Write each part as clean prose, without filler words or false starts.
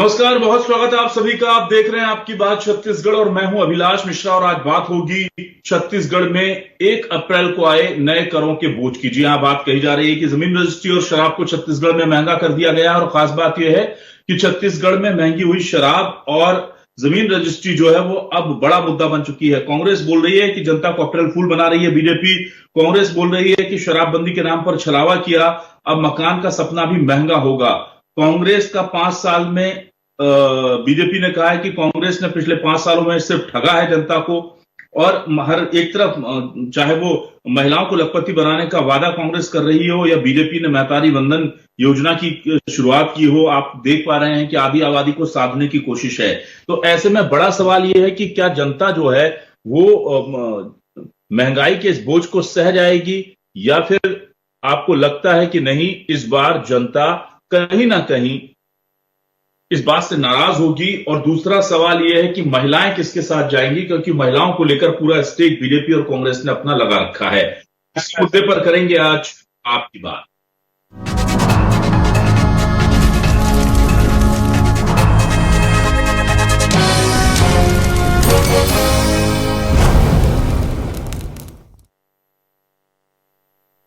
नमस्कार, बहुत स्वागत है आप सभी का। आप देख रहे हैं आपकी बात छत्तीसगढ़ और मैं हूं अभिलाष मिश्रा और आज बात होगी छत्तीसगढ़ में 1 अप्रैल को आए नए करों के बोझ की। जी हां, बात कही जा रही है कि जमीन रजिस्ट्री और शराब को छत्तीसगढ़ में महंगा कर दिया गया है और खास बात यह है कि छत्तीसगढ़ में महंगी हुई शराब और जमीन रजिस्ट्री जो है वो अब बड़ा मुद्दा बन चुकी है। कांग्रेस बोल रही है कि जनता को अप्रैल फूल बना रही है बीजेपी। कांग्रेस बोल रही है कि शराबबंदी के नाम पर छलावा किया, अब मकान का सपना भी महंगा होगा। कांग्रेस का 5 साल में बीजेपी ने कहा है कि कांग्रेस ने पिछले 5 सालों में सिर्फ ठगा है जनता को और हर एक तरफ चाहे वो महिलाओं को लखपति बनाने का वादा कांग्रेस कर रही हो या बीजेपी ने महतारी वंदन योजना की शुरुआत की हो, आप देख पा रहे हैं कि आधी आबादी को साधने की कोशिश है। तो ऐसे में बड़ा सवाल यह है कि क्या जनता जो है वो महंगाई के इस बोझ को सह जाएगी या फिर आपको लगता है कि नहीं, इस बार जनता कहीं ना कहीं इस बात से नाराज होगी। और दूसरा सवाल यह है कि महिलाएं किसके साथ जाएंगी, क्योंकि महिलाओं को लेकर पूरा स्टेक बीजेपी और कांग्रेस ने अपना लगा रखा है। इस मुद्दे पर करेंगे आज आपकी बात।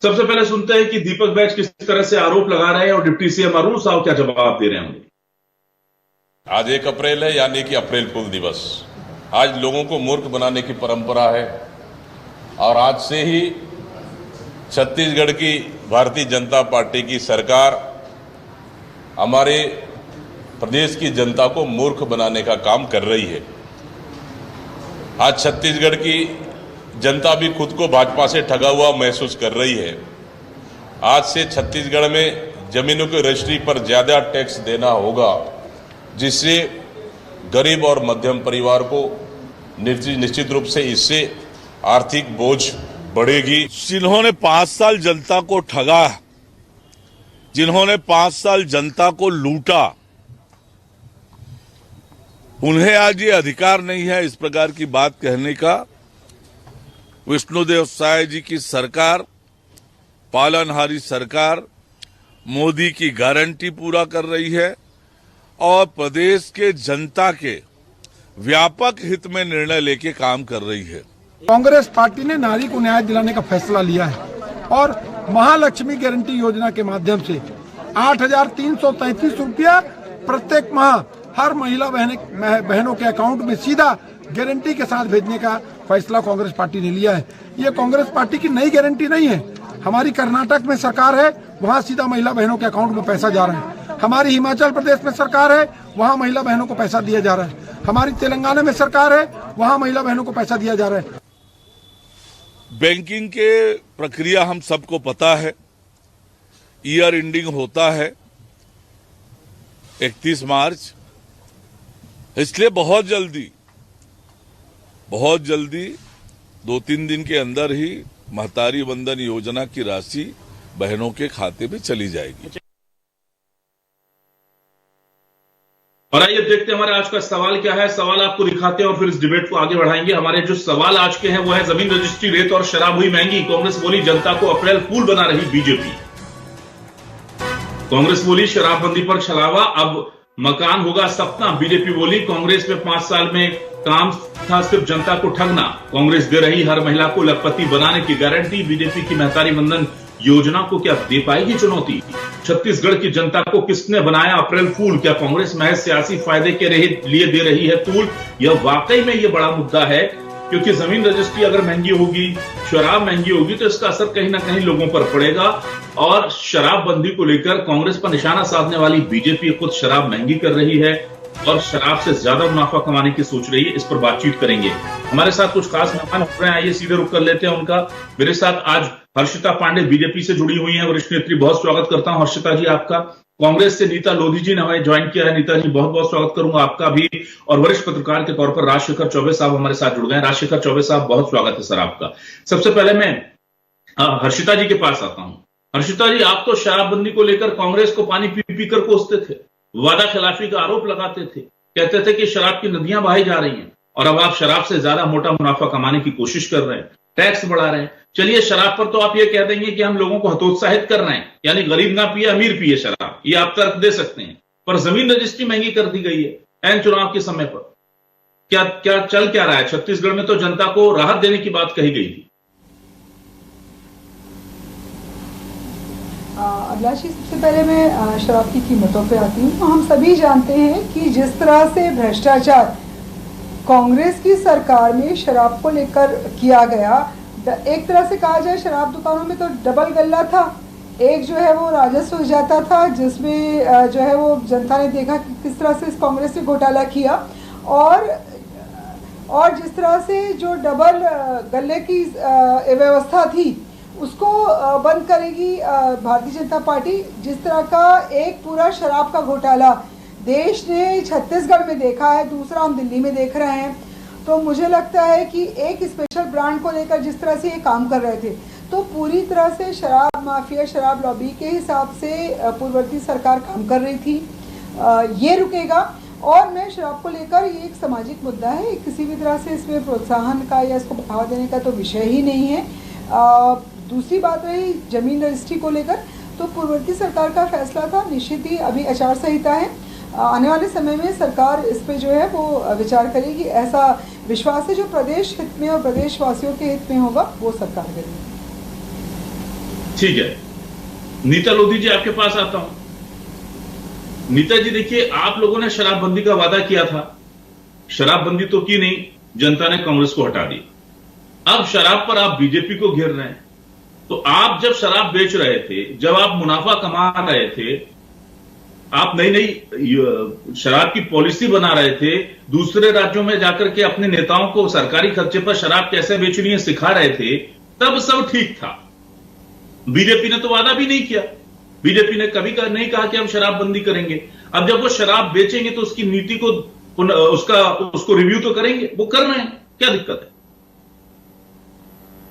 सबसे पहले सुनते हैं कि दीपक बैज किस तरह से आरोप लगा रहे हैं और डिप्टी सीएम अरुण साव क्या जवाब दे रहे होंगे। आज 1 अप्रैल है, यानी कि अप्रैल फूल दिवस। आज लोगों को मूर्ख बनाने की परंपरा है और आज से ही छत्तीसगढ़ की भारतीय जनता पार्टी की सरकार हमारे प्रदेश की जनता को मूर्ख बनाने का काम कर रही है। आज छत्तीसगढ़ की जनता भी खुद को भाजपा से ठगा हुआ महसूस कर रही है। आज से छत्तीसगढ़ में जमीनों की रजिस्ट्री पर ज्यादा टैक्स देना होगा, जिससे गरीब और मध्यम परिवार को निश्चित रूप से इससे आर्थिक बोझ बढ़ेगी। जिन्होंने 5 साल जनता को ठगा, जिन्होंने 5 साल जनता को लूटा, उन्हें आज ये अधिकार नहीं है इस प्रकार की बात कहने का। विष्णुदेव साय जी की सरकार, पालनहारी सरकार, मोदी की गारंटी पूरा कर रही है और प्रदेश के जनता के व्यापक हित में निर्णय लेके काम कर रही है। कांग्रेस पार्टी ने नारी को न्याय दिलाने का फैसला लिया है और महालक्ष्मी गारंटी योजना के माध्यम से 8,333 रुपया प्रत्येक माह हर महिला बहनों के अकाउंट में सीधा गारंटी के साथ भेजने का फैसला कांग्रेस पार्टी ने लिया है। ये कांग्रेस पार्टी की नई गारंटी नहीं है। हमारी कर्नाटक में सरकार है, वहाँ सीधा महिला बहनों के अकाउंट में पैसा जा रहा है। हमारी हिमाचल प्रदेश में सरकार है, वहाँ महिला बहनों को पैसा दिया जा रहा है। हमारी तेलंगाना में सरकार है, वहाँ महिला बहनों को पैसा दिया जा रहा है। बैंकिंग के प्रक्रिया हम सबको पता है, ईयर एंडिंग होता है 31 मार्च, इसलिए बहुत जल्दी 2-3 दिन के अंदर ही महतारी वंदन योजना की राशि बहनों के खाते में चली जाएगी। और आइए देखते हैं हमारे आज का सवाल क्या है। सवाल आपको दिखाते हैं और फिर इस डिबेट को आगे बढ़ाएंगे। हमारे जो सवाल आज के हैं वो है, जमीन रजिस्ट्री, रेत और शराब हुई महंगी, कांग्रेस बोली जनता को अप्रैल फूल बना रही बीजेपी। कांग्रेस बोली शराबबंदी पर छलावा, अब मकान होगा सपना। बीजेपी बोली कांग्रेस में 5 साल में काम था सिर्फ जनता को ठगना। कांग्रेस दे रही हर महिला को लखपति बनाने की गारंटी। बीजेपी की महतारी वंदन योजना को क्या दे पाएगी चुनौती। छत्तीसगढ़ की जनता को किसने बनाया अप्रैल फूल, क्या कांग्रेस महज सियासी फायदे के लिए दे रही है तूल। यह वाकई में यह बड़ा मुद्दा है, क्योंकि जमीन रजिस्ट्री अगर महंगी होगी, शराब महंगी होगी तो इसका असर कहीं ना कहीं लोगों पर पड़ेगा। और शराबबंदी को लेकर कांग्रेस पर निशाना साधने वाली बीजेपी खुद शराब महंगी कर रही है और शराब से ज्यादा मुनाफा कमाने की सोच रही है। इस पर बातचीत करेंगे। हमारे साथ कुछ खास मेहमान हो रहे हैं, आइए सीधे रुक कर लेते हैं उनका। मेरे साथ आज हर्षिता पांडे बीजेपी से जुड़ी हुई हैं, वरिष्ठ नेत्री। बहुत स्वागत करता हूं हर्षिता जी आपका। कांग्रेस से नीता लोधी जी ने हमें ज्वाइन किया है। नीता जी, बहुत बहुत स्वागत करूंगा आपका भी। और वरिष्ठ पत्रकार के तौर पर राजशेखर चौबे साहब हमारे साथ जुड़ गए हैं। राजशेखर चौबे साहब, बहुत स्वागत है सर आपका। सबसे पहले मैं हर्षिता जी के पास आता हूं। हर्षिता जी, आप तो शराबबंदी को लेकर कांग्रेस को पानी पी पी कर कोसते थे, वादा खिलाफी का आरोप लगाते थे, कहते थे कि शराब की नदियां बहाई जा रही हैं, और अब आप शराब से ज्यादा मोटा मुनाफा कमाने की कोशिश कर रहे हैं, टैक्स बढ़ा रहे हैं। चलिए, शराब पर तो आप ये कह देंगे कि हम लोगों को हतोत्साहित कर रहे हैं, यानी गरीब ना पिए अमीर पिए शराब, ये आप तर्क दे सकते हैं। पर जमीन रजिस्ट्री महंगी कर दी गई है एन चुनाव के समय पर। क्या क्या चल क्या रहा है छत्तीसगढ़ में? तो जनता को राहत देने की बात कही गई थी। अभिलाषी, सबसे पहले मैं शराब की कीमतों पे आती हूँ। हम सभी जानते हैं कि जिस तरह से भ्रष्टाचार कांग्रेस की सरकार में शराब को लेकर किया गया, एक तरह से कहा जाए शराब दुकानों में तो डबल गल्ला था। एक जो है वो राजस्व जाता था जिसमें जो है वो जनता ने देखा कि किस तरह से इस कांग्रेस ने घोटाला किया, और जिस तरह से जो डबल गल्ले की व्यवस्था थी उसको बंद करेगी भारतीय जनता पार्टी। जिस तरह का एक पूरा शराब का घोटाला देश ने छत्तीसगढ़ में देखा है, दूसरा हम दिल्ली में देख रहे हैं, तो मुझे लगता है कि एक स्पेशल ब्रांड को लेकर जिस तरह से ये काम कर रहे थे, तो पूरी तरह से शराब माफिया, शराब लॉबी के हिसाब से पूर्ववर्ती सरकार काम कर रही थी। ये रुकेगा। और मैं शराब को लेकर, ये एक सामाजिक मुद्दा है, किसी भी तरह से इसमें प्रोत्साहन का या इसको बढ़ावा देने का तो विषय ही नहीं है। दूसरी बात रही जमीन रजिस्ट्री को लेकर, तो पूर्ववर्ती सरकार का फैसला था, निश्चित ही अभी आचार संहिता है, आने वाले समय में सरकार इस पे जो है वो विचार करेगी। ऐसा विश्वास है जो प्रदेश हित में और प्रदेशवासियों के हित में होगा वो सरकार करेगी। ठीक है, नीता लोधी जी आपके पास आता हूं। नीता जी देखिए, आप लोगों ने शराबबंदी का वादा किया था, शराबबंदी तो की नहीं, जनता ने कांग्रेस को हटा दी। अब शराब पर आप बीजेपी को घेर रहे हैं। तो आप जब शराब बेच रहे थे, जब आप मुनाफा कमा रहे थे, आप नई नई शराब की पॉलिसी बना रहे थे, दूसरे राज्यों में जाकर के अपने नेताओं को सरकारी खर्चे पर शराब कैसे बेचनी है सिखा रहे थे, तब सब ठीक था। बीजेपी ने तो वादा भी नहीं किया, बीजेपी ने कभी नहीं कहा कि हम शराबबंदी करेंगे। अब जब वो शराब बेचेंगे तो उसकी नीति को उसको रिव्यू तो करेंगे, वो कर रहे हैं, क्या दिक्कत है?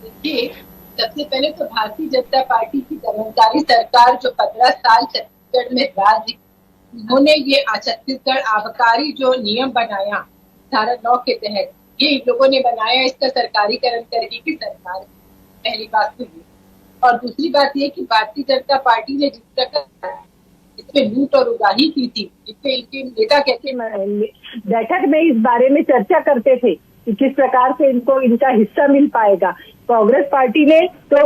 देखिए, सबसे पहले तो भारतीय जनता पार्टी की कर्मचारी सरकार जो 15 साल छत्तीसगढ़ में राज, उन्होंने ये छत्तीसगढ़ आबकारी जो नियम बनाया धारा 9 के तहत, ये इन लोगों ने बनाया, इसका सरकारीकरण करके की सरकार। पहली बात तो ये, और दूसरी बात ये कि भारतीय जनता पार्टी ने जिस प्रकार इसमें लूट और उगाही की थी, जिससे इनके नेता कहते बैठक में इस बारे में चर्चा करते थे कि किस प्रकार से इनको इनका हिस्सा मिल पाएगा। कांग्रेस पार्टी ने तो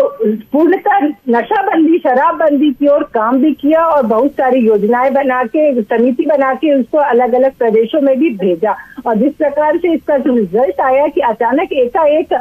पूर्णतः नशाबंदी, शराबबंदी की ओर काम भी किया और बहुत सारी योजनाएं बना के, समिति बना के उसको अलग अलग प्रदेशों में भी भेजा। और जिस प्रकार से इसका जो रिजल्ट आया कि अचानक एकाएक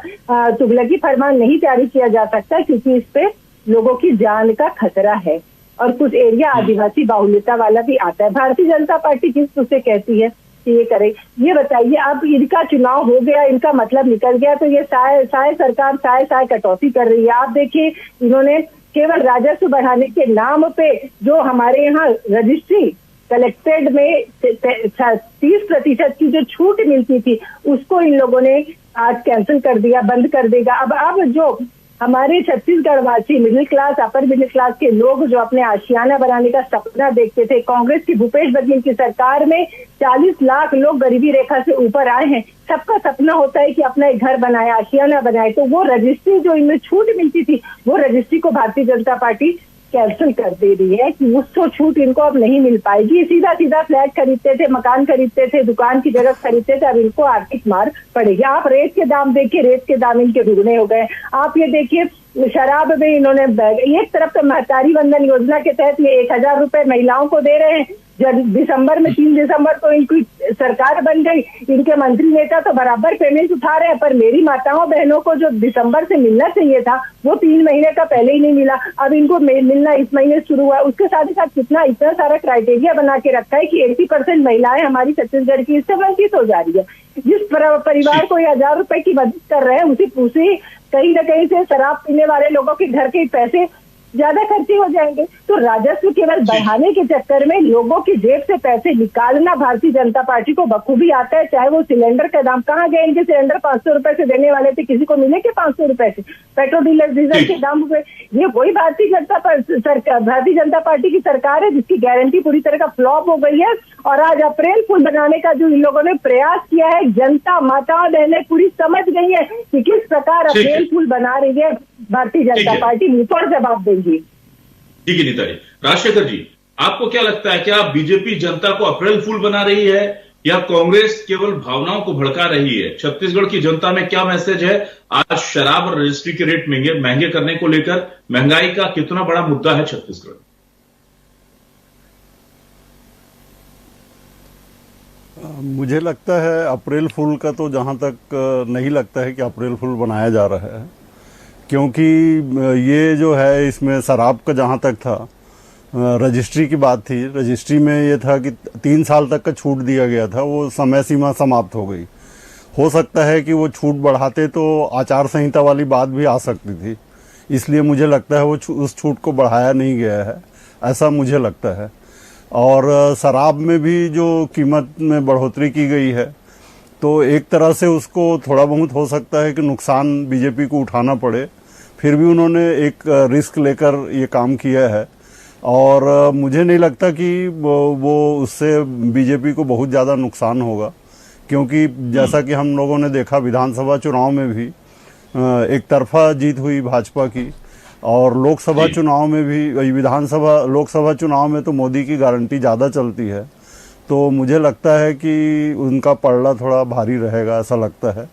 तुगलकी फरमान नहीं जारी किया जा सकता, क्योंकि इस पे लोगों की जान का खतरा है और कुछ एरिया आदिवासी बाहुल्यता वाला भी आता है। भारतीय जनता पार्टी किस उसे कहती है कि ये करे, ये बताइए। अब इनका चुनाव हो गया, इनका मतलब निकल गया, तो ये साय सरकार साय कटौती कर रही है। आप देखिए, इन्होंने केवल राजस्व बढ़ाने के नाम पे जो हमारे यहाँ रजिस्ट्री कलेक्टेड में 30% की जो छूट मिलती थी, उसको इन लोगों ने आज कैंसिल कर दिया, बंद कर देगा। अब जो हमारे छत्तीसगढ़ वासी middle class, upper middle class के लोग जो अपने आशियाना बनाने का सपना देखते थे, कांग्रेस की भूपेश बघेल की सरकार में 40 लाख लोग गरीबी रेखा से ऊपर आए हैं। सबका सपना होता है कि अपना एक घर बनाए, आशियाना बनाए, तो वो रजिस्ट्री जो इनमें छूट मिलती थी, वो रजिस्ट्री को भारतीय जनता पार्टी कैंसिल कर दे रही है कि उसको छूट इनको अब नहीं मिल पाएगी। सीधा सीधा फ्लैट खरीदते थे, मकान खरीदते थे, दुकान की जगह खरीदते थे, अब इनको आर्थिक मार पड़ेगी। आप रेत के दाम देखिए, रेत के दाम इनके दुगने हो गए। आप ये देखिए, शराब में इन्होंने एक तरफ तो महतारी वंदन योजना के तहत ये 1000 रुपए महिलाओं को दे रहे हैं। जब दिसंबर में 3 दिसंबर को इनकी सरकार बन गई, इनके मंत्री नेता तो बराबर पेमेंट उठा रहे हैं, पर मेरी माताओं बहनों को जो दिसंबर से मिलना चाहिए था वो 3 महीने का पहले ही नहीं मिला। अब इनको मिलना इस महीने शुरू हुआ। उसके साथ ही साथ इतना सारा क्राइटेरिया बना के रखा है कि 80% महिलाएं हमारी छत्तीसगढ़ की इससे वंचित हो जा रही है। जिस परिवार को 1000 रुपए की मदद कर रहे हैं, उसी कहीं न कहीं से शराब पीने वाले लोगों के घर के पैसे ज्यादा खर्चे हो जाएंगे। तो राजस्व केवल बढ़ाने के चक्कर में लोगों की जेब से पैसे निकालना भारतीय जनता पार्टी को बखूबी आता है। चाहे वो सिलेंडर का दाम, कहाँ गए इनके सिलेंडर 500 रुपए से देने वाले थे, किसी को मिले के 500 रुपए से, पेट्रोल डीजल के दाम हुए। ये वही भारतीय जनता पार्टी की सरकार है जिसकी गारंटी पूरी तरह का फ्लॉप हो गई है। और आज अप्रैल फूल बनाने का जो इन लोगों ने प्रयास किया है, जनता माताओं बहनें पूरी समझ गई है कि किस प्रकार अप्रैल फूल बना रही है भारतीय जनता पार्टी। मुंहतोड़ जवाब देंगी। ठीक है नीता जी। राजशेखर जी, आपको क्या लगता है, क्या बीजेपी जनता को अप्रैल फूल बना रही है या कांग्रेस केवल भावनाओं को भड़का रही है? छत्तीसगढ़ की जनता में क्या मैसेज है? आज शराब और रजिस्ट्री के रेट महंगे करने को लेकर महंगाई का कितना बड़ा मुद्दा है छत्तीसगढ़? मुझे लगता है अप्रैल फूल का तो जहां तक नहीं लगता है कि अप्रैल फूल बनाया जा रहा है, क्योंकि ये जो है इसमें शराब का जहां तक था, रजिस्ट्री की बात थी। रजिस्ट्री में ये था कि 3 साल तक का छूट दिया गया था, वो समय सीमा समाप्त हो गई। हो सकता है कि वो छूट बढ़ाते तो आचार संहिता वाली बात भी आ सकती थी, इसलिए मुझे लगता है वो उस छूट को बढ़ाया नहीं गया है, ऐसा मुझे लगता है। और शराब में भी जो कीमत में बढ़ोतरी की गई है, तो एक तरह से उसको थोड़ा बहुत हो सकता है कि नुकसान बीजेपी को उठाना पड़े, फिर भी उन्होंने एक रिस्क लेकर ये काम किया है। और मुझे नहीं लगता कि वो उससे बीजेपी को बहुत ज़्यादा नुकसान होगा, क्योंकि जैसा कि हम लोगों ने देखा विधानसभा चुनाव में भी एक तरफा जीत हुई भाजपा की, और लोकसभा चुनाव में भी, लोकसभा चुनाव में तो मोदी की गारंटी ज़्यादा चलती है। तो मुझे लगता है कि उनका पलड़ा थोड़ा भारी रहेगा, ऐसा लगता है।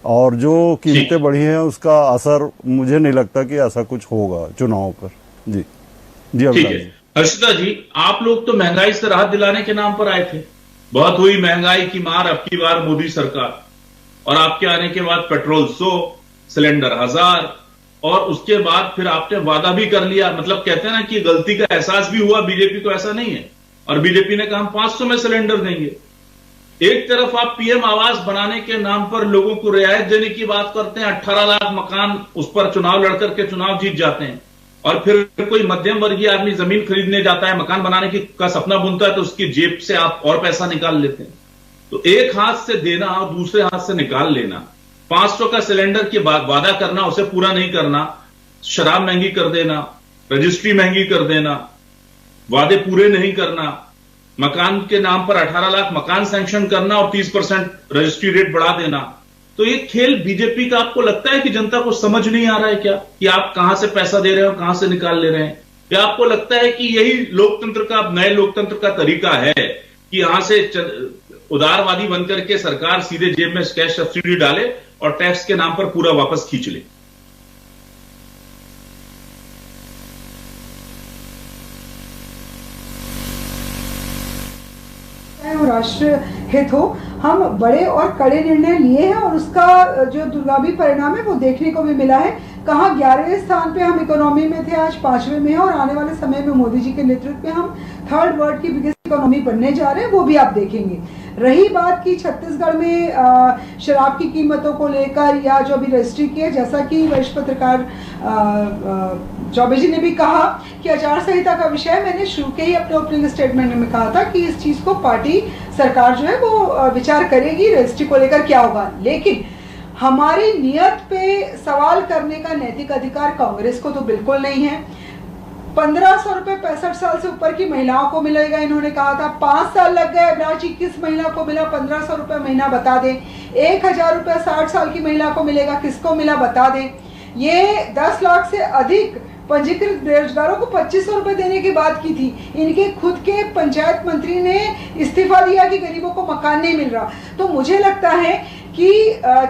और जो कीमतें बढ़ी हैं उसका असर मुझे नहीं लगता कि ऐसा कुछ होगा चुनाव पर। जी ठीक है। हर्षिता जी, आप लोग तो महंगाई से राहत दिलाने के नाम पर आए थे। बहुत हुई महंगाई की मार अब की बार मोदी सरकार, और आपके आने के बाद पेट्रोल 100, सिलेंडर 1000, और उसके बाद फिर आपने वादा भी कर लिया। मतलब कहते हैं ना कि गलती का एहसास भी हुआ बीजेपी को, ऐसा नहीं है। और बीजेपी ने कहा हम 500 में सिलेंडर देंगे। एक तरफ आप पीएम आवास बनाने के नाम पर लोगों को रियायत देने की बात करते हैं, 18 लाख मकान, उस पर चुनाव लड़कर के चुनाव जीत जाते हैं, और फिर कोई मध्यम वर्गीय आदमी जमीन खरीदने जाता है, मकान बनाने का सपना बुनता है, तो उसकी जेब से आप और पैसा निकाल लेते हैं। तो एक हाथ से देना और दूसरे हाथ से निकाल लेना, 500 का सिलेंडर की वादा करना, उसे पूरा नहीं करना, शराब महंगी कर देना, रजिस्ट्री महंगी कर देना, वादे पूरे नहीं करना, मकान के नाम पर 18 लाख मकान सैंक्शन करना और 30% रजिस्ट्री रेट बढ़ा देना। तो ये खेल बीजेपी का आपको लगता है कि जनता को समझ नहीं आ रहा है क्या, कि आप कहां से पैसा दे रहे हो, कहां से निकाल ले रहे हैं? या आपको लगता है कि यही लोकतंत्र का, नए लोकतंत्र का तरीका है कि यहां से उदारवादी बनकर के सरकार सीधे जेब में कैश सब्सिडी डाले और टैक्स के नाम पर पूरा वापस खींच ले? राष्ट्र हित हो, हम बड़े और कड़े निर्णय लिए हैं, और उसका जो दुर्गावी परिणाम है वो देखने को भी मिला है। कहाँ 11वें स्थान पे हम इकोनॉमी में थे, आज 5वें में है, और आने वाले समय में मोदी जी के नेतृत्व में हम 3rd वर्ल्ड की बिगेस्ट इकोनॉमी बनने जा रहे हैं, वो भी आप देखेंगे। रही बात की छत्तीसगढ़ में शराब की कीमतों को लेकर या जो अभी रजिस्ट्री की है, जैसा कि वरिष्ठ पत्रकार चौबे जी ने भी कहा कि आचार संहिता का विषय मैंने शुरू के ही अपने ओपनिंग स्टेटमेंट में कहा था कि इस चीज को पार्टी सरकार जो है वो विचार करेगी, रजिस्ट्री को लेकर क्या होगा। लेकिन हमारी नियत पे सवाल करने का नैतिक अधिकार कांग्रेस को तो बिल्कुल नहीं है। 1500 रुपए 65 साल से ऊपर की महिलाओं को मिलेगा, इन्होंने कहा था। 5 साल लग गए, अभिलाष जी किस महिला को मिला? 1500 रुपए महीना बता दें। 1000 रुपए 60 साल की महिला को मिलेगा, किसको मिला बता दें। ये 10 लाख से अधिक पंजीकृत बेरोजगारों को 2500 रुपए देने की बात की थी। इनके खुद के पंचायत मंत्री ने इस्तीफा दिया कि गरीबों को मकान नहीं मिल रहा। तो मुझे लगता है कि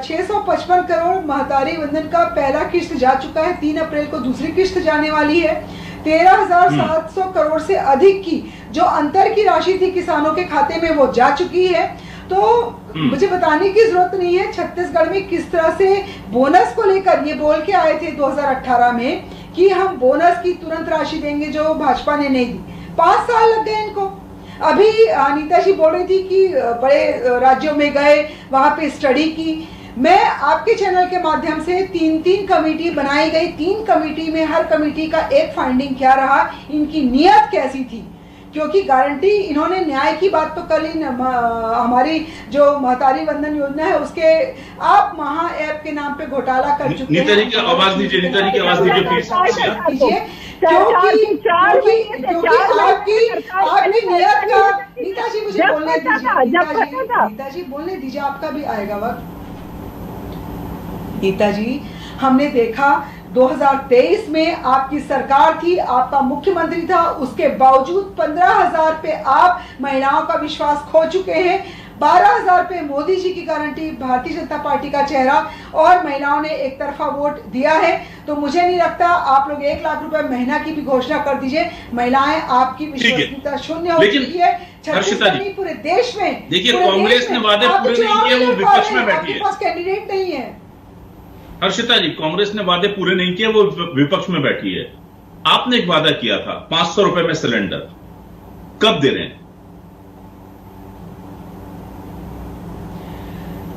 655 करोड़ महतारी वंदन का पहला किस्त जा चुका है, 3 अप्रैल को दूसरी किस्त जाने वाली है। 13,700 करोड़ से अधिक की जो अंतर की राशि थी किसानों के खाते में वो जा चुकी है। तो मुझे बताने की जरूरत नहीं है छत्तीसगढ़ में किस तरह से बोनस को लेकर ये बोल के आए थे 2018 में कि हम बोनस की तुरंत राशि देंगे, जो भाजपा ने नहीं दी। 5 साल लग गए इनको। अभी नीता जी बोल रही थी कि बड़े राज्यों में गए, वहां पे स्टडी की। मैं आपके चैनल के माध्यम से 3 कमेटी बनाई गई, 3 कमेटी में हर कमेटी का एक फाइंडिंग क्या रहा, इनकी नियत कैसी थी। क्योंकि गारंटी इन्होंने न्याय की बात तो कर ली, हमारी जो महतारी वंदन योजना है उसके आप महा ऐप के नाम पे घोटाला कर चुके हैं। नीता जी की आवाज दीजिए, नीता जी की आवाज दीजिए प्लीज। आपकी नियत का, नीता जी मुझे बोलने दीजिए, नीता जी बोलने दीजिए, आपका भी आएगा वक्त। नीता जी, हमने देखा 2023 में आपकी सरकार थी, आपका मुख्यमंत्री था, उसके बावजूद 15,000 पे आप महिलाओं का विश्वास खो चुके हैं। 12,000 पे मोदी जी की गारंटी, भारतीय जनता पार्टी का चेहरा, और महिलाओं ने एक तरफा वोट दिया है। तो मुझे नहीं लगता, आप लोग 1 लाख रुपए महीना की भी घोषणा कर दीजिए, महिलाएं आपकी विश्वसनीयता शून्य हो चुकी है। हर्षिता जी, पूरे देश में देखिए, कांग्रेस ने वादे पूरे नहीं किए, वो विपक्ष में बैठी है, आपके पास कैंडिडेट नहीं है। हर्षिता जी, कांग्रेस ने वादे पूरे नहीं किए, वो विपक्ष में बैठी है। आपने एक वादा किया था 500 रुपए में सिलेंडर, कब दे रहे हैं?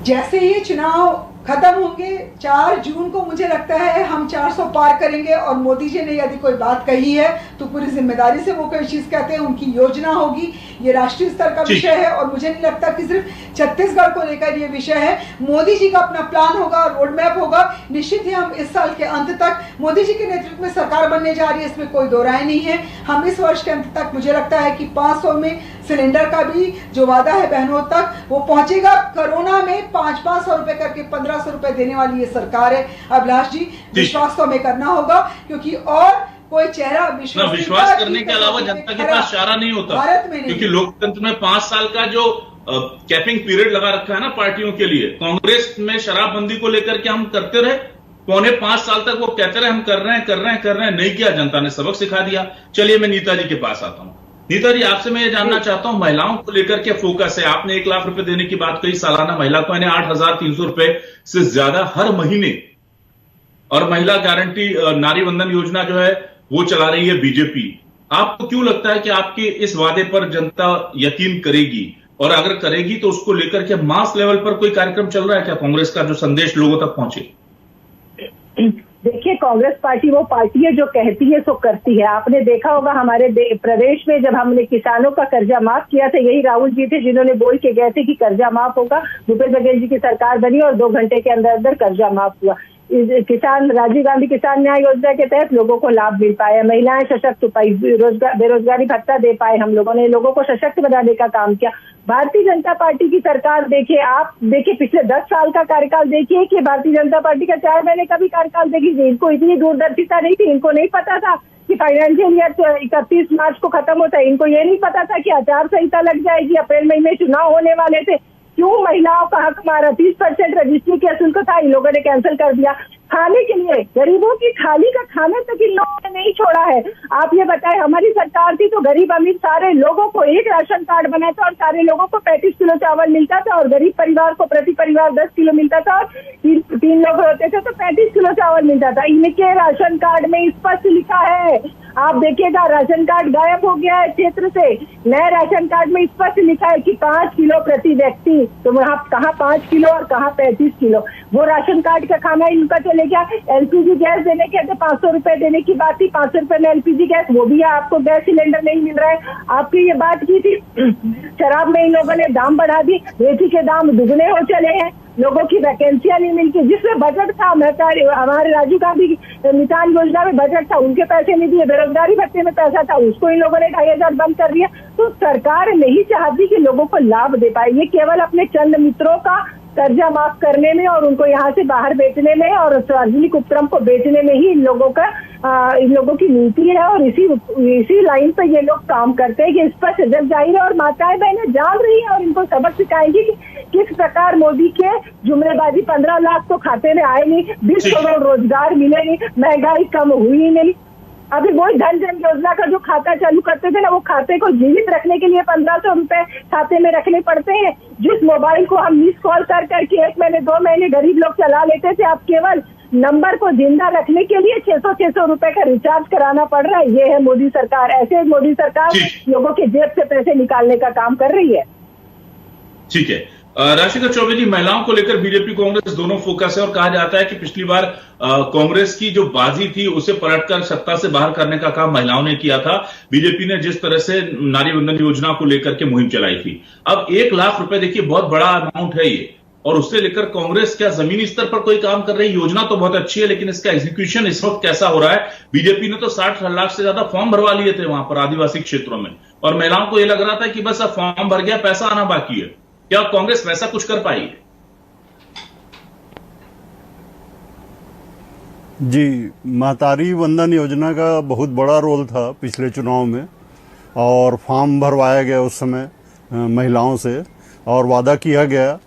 जैसे ही चुनाव खत्म होंगे 4 जून को, मुझे लगता है हम 400 पार करेंगे। और मोदी जी ने यदि कोई बात कही है तो पूरी जिम्मेदारी से वो कोई चीज कहते हैं, उनकी योजना होगी। ये राष्ट्रीय स्तर का विषय है और मुझे नहीं लगता कि सिर्फ छत्तीसगढ़ को लेकर ये विषय है। मोदी जी का अपना प्लान होगा, रोड मैप होगा। निश्चित ही हम इस साल के अंत तक मोदी जी के नेतृत्व में सरकार बनने जा रही है, इसमें कोई दो राय नहीं है। हम इस वर्ष के अंत तक, मुझे लगता है कि 500 में सिलेंडर का भी जो वादा है बहनों तक, वो पहुंचेगा। कोरोना में 500 रुपए करके 1500 रुपए देने वाली ये सरकार है। अभिलाष जी, विश्वास तो हमें करना होगा, क्योंकि और कोई चेहरा विश्वास करने के अलावा जनता के पास चारा नहीं होता भारत में, क्योंकि लोकतंत्र में 5 साल का जो कैपिंग पीरियड लगा रखा है ना पार्टियों के लिए। कांग्रेस में शराबबंदी को लेकर के हम करते रहे, 4.5 साल तक वो कहते रहे हम कर रहे हैं, नहीं किया, जनता ने सबक सिखा दिया। चलिए मैं नीता जी के पास आता हूं। नीता जी, आपसे मैं ये जानना चाहता हूं, महिलाओं को लेकर के फोकस है। आपने 1 लाख रुपए देने की बात कही सालाना, महिला को यानी 8,300 रुपए से ज्यादा हर महीने, और महिला गारंटी नारी वंदन योजना जो है वो चला रही है बीजेपी। आपको क्यों लगता है कि आपके इस वादे पर जनता यकीन करेगी, और अगर करेगी तो उसको लेकर के मास लेवल पर कोई कार्यक्रम चल रहा है क्या, कांग्रेस का जो संदेश लोगों तक पहुंचे? देखिए, कांग्रेस पार्टी वो पार्टी है जो कहती है सो करती है। आपने देखा होगा हमारे प्रदेश में जब हमने किसानों का कर्जा माफ किया था, यही राहुल जी थे जिन्होंने बोल के गए थे कि कर्जा माफ होगा। भूपेश बघेल जी की सरकार बनी और 2 घंटे के अंदर अंदर कर्जा माफ हुआ। किसान, राजीव गांधी किसान न्याय योजना के तहत लोगों को लाभ मिल पाया, महिलाएं सशक्त पाई, बेरोजगारी भत्ता दे पाए, हम लोगों ने लोगों को सशक्त बनाने का काम किया। भारतीय जनता पार्टी की सरकार देखिए, आप देखिए पिछले 10 साल का कार्यकाल देखिए कि भारतीय जनता पार्टी का 4 महीने का भी कार्यकाल देखिए, इनको इतनी दूरदर्शिता नहीं थी, इनको नहीं पता था कि फाइनेंशियल ईयर 31 मार्च को खत्म होता है, इनको ये नहीं पता था कि आचार संहिता लग जाएगी, अप्रैल मई में चुनाव होने वाले थे। क्यों महिलाओं का हक मारा? 30% रजिस्ट्री के शुल्क था, इन लोगों ने कैंसिल कर दिया। खाने के लिए गरीबों की थाली का खाना तक इन लोगों ने नहीं छोड़ा है। आप ये बताएं, हमारी सरकार थी तो गरीब अमीर सारे लोगों को एक राशन कार्ड बना था और सारे लोगों को 35 किलो चावल मिलता था, और गरीब परिवार को प्रति परिवार 10 किलो मिलता था, और 3 लोग होते थे तो 35 किलो चावल मिलता था। इनके राशन कार्ड में स्पष्ट लिखा है, आप देखिएगा, राशन कार्ड गायब हो गया है क्षेत्र से। नए राशन कार्ड में स्पष्ट लिखा है कि 5 किलो प्रति व्यक्ति, तो वहाँ कहाँ 5 किलो और कहाँ 35 किलो। वो राशन कार्ड का खाना इनका चले गया। एलपीजी गैस देने के 500 रुपए देने की बात थी, 500 रुपए में एलपीजी गैस, वो भी आपको गैस सिलेंडर नहीं मिल रहा है। आपकी ये बात की थी, शराब में इन लोगों ने दाम बढ़ा दी, रेती के दाम दुगने हो चले हैं, लोगों की वैकेंसियां नहीं मिलती। जिसमें बजट था, हमारे राजीव गांधी किसान योजना में बजट था, उनके पैसे नहीं दिए। बेरोजगारी भत्ते में पैसा था, उसको इन लोगों ने 2,500 बंद कर दिया। तो सरकार नहीं चाहती कि लोगों को लाभ दे पाए, ये केवल अपने चंद मित्रों का कर्जा माफ करने में और उनको यहाँ से बाहर बेचने में और सार्वजनिक उपक्रम को बेचने में ही इन लोगों की नीति है, और इसी लाइन पे ये लोग काम करते हैं कि इस पर सजग जाहिर है। और माताएं बहनें जान रही है और इनको सबक सिखाएंगी कि किस प्रकार मोदी के जुमलेबाजी 15 लाख तो खाते में आए नहीं, 20 करोड़ रोजगार मिले नहीं, महंगाई कम हुई नहीं। अभी वही धन जन योजना का जो खाता चालू करते थे ना, वो खाते को जीवित रखने के लिए 1500 रुपए खाते में रखने पड़ते हैं। जिस मोबाइल को हम मिस कॉल कर करके 1 महीने 2 महीने गरीब लोग चला लेते थे, अब केवल नंबर को जिंदा रखने के लिए 600 रुपए का रिचार्ज कराना पड़ रहा है। ये है मोदी सरकार। ऐसे मोदी सरकार लोगों के जेब से पैसे निकालने का काम कर रही है। ठीक है, राशिका चौबे जी, महिलाओं को लेकर बीजेपी कांग्रेस दोनों फोकस है, और कहा जाता है कि पिछली बार कांग्रेस की जो बाजी थी उसे पलटकर सत्ता से बाहर करने का काम महिलाओं ने किया था। बीजेपी ने जिस तरह से नारी वंदन योजना को लेकर के मुहिम चलाई थी, अब 1 लाख रुपए देखिए बहुत बड़ा अमाउंट है ये, और उससे लेकर कांग्रेस क्या जमीनी स्तर पर कोई काम कर रही है? योजना तो बहुत अच्छी है, लेकिन इसका एग्जीक्यूशन इस वक्त कैसा हो रहा है? बीजेपी ने तो 60 लाख से ज्यादा फॉर्म भरवा लिए थे वहां पर आदिवासी क्षेत्रों में, और महिलाओं को यह लग रहा था कि बस अब फॉर्म भर गया, पैसा आना बाकी है। क्या कांग्रेस वैसा कुछ कर पाई है? जी, महतारी वंदन योजना का बहुत बड़ा रोल था पिछले चुनाव में, और फॉर्म भरवाया गया उस समय महिलाओं से, और वादा किया गया,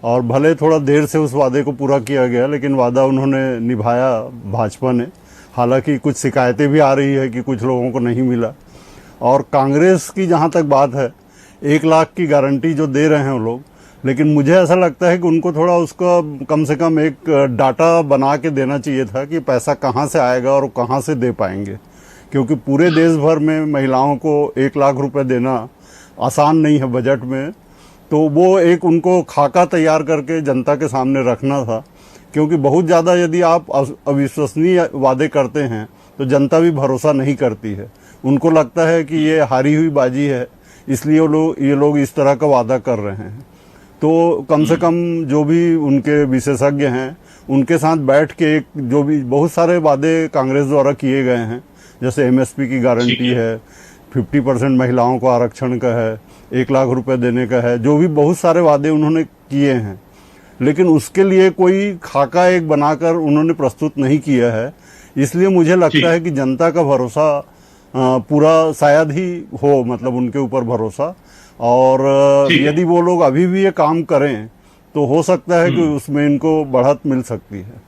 और भले थोड़ा देर से उस वादे को पूरा किया गया, लेकिन वादा उन्होंने निभाया भाजपा ने। हालांकि कुछ शिकायतें भी आ रही है कि कुछ लोगों को नहीं मिला। और कांग्रेस की जहां तक बात है, 1 लाख की गारंटी जो दे रहे हैं वो लोग, लेकिन मुझे ऐसा लगता है कि उनको थोड़ा उसका कम से कम एक डाटा बना के देना चाहिए था कि पैसा कहाँ से आएगा और कहाँ से दे पाएंगे, क्योंकि पूरे देश भर में महिलाओं को 1 लाख रुपए देना आसान नहीं है बजट में। तो वो एक उनको खाका तैयार करके जनता के सामने रखना था, क्योंकि बहुत ज़्यादा यदि आप अविश्वसनीय वादे करते हैं तो जनता भी भरोसा नहीं करती है। उनको लगता है कि ये हारी हुई बाजी है, इसलिए ये लोग इस तरह का वादा कर रहे हैं। तो कम से कम जो भी उनके विशेषज्ञ हैं उनके साथ बैठ के जो भी बहुत सारे वादे कांग्रेस द्वारा किए गए हैं, जैसे एमएसपी की गारंटी है, 50% महिलाओं को आरक्षण का है, 1 लाख रुपए देने का है, जो भी बहुत सारे वादे उन्होंने किए हैं, लेकिन उसके लिए कोई खाका एक बनाकर उन्होंने प्रस्तुत नहीं किया है। इसलिए मुझे लगता है कि जनता का भरोसा पूरा शायद ही हो, मतलब उनके ऊपर भरोसा। और यदि वो लोग अभी भी ये काम करें तो हो सकता है कि उसमें इनको बढ़त मिल सकती है।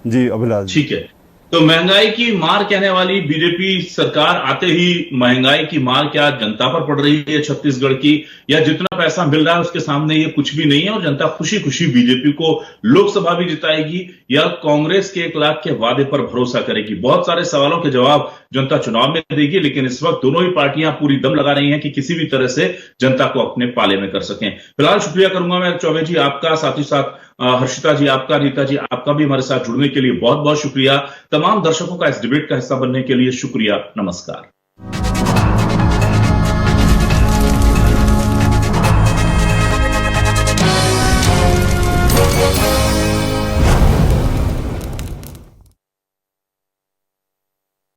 जी अभिलाष जी। ठीक है, तो महंगाई की मार कहने वाली बीजेपी सरकार आते ही महंगाई की मार क्या जनता पर पड़ रही है छत्तीसगढ़ की, या जितना पैसा मिल रहा है उसके सामने ये कुछ भी नहीं है और जनता खुशी खुशी बीजेपी को लोकसभा भी जिताएगी, या कांग्रेस के 1 लाख के वादे पर भरोसा करेगी? बहुत सारे सवालों के जवाब जनता चुनाव में देगी, लेकिन इस वक्त दोनों ही पार्टियां पूरी दम लगा रही हैं कि किसी भी तरह से जनता को अपने पाले में कर सकें। फिलहाल शुक्रिया करूंगा मैं चौबे जी आपका, साथ ही साथ हर्षिता जी आपका, रीता जी आपका भी हमारे साथ जुड़ने के लिए बहुत बहुत शुक्रिया। तमाम दर्शकों का इस डिबेट का हिस्सा बनने के लिए शुक्रिया। नमस्कार।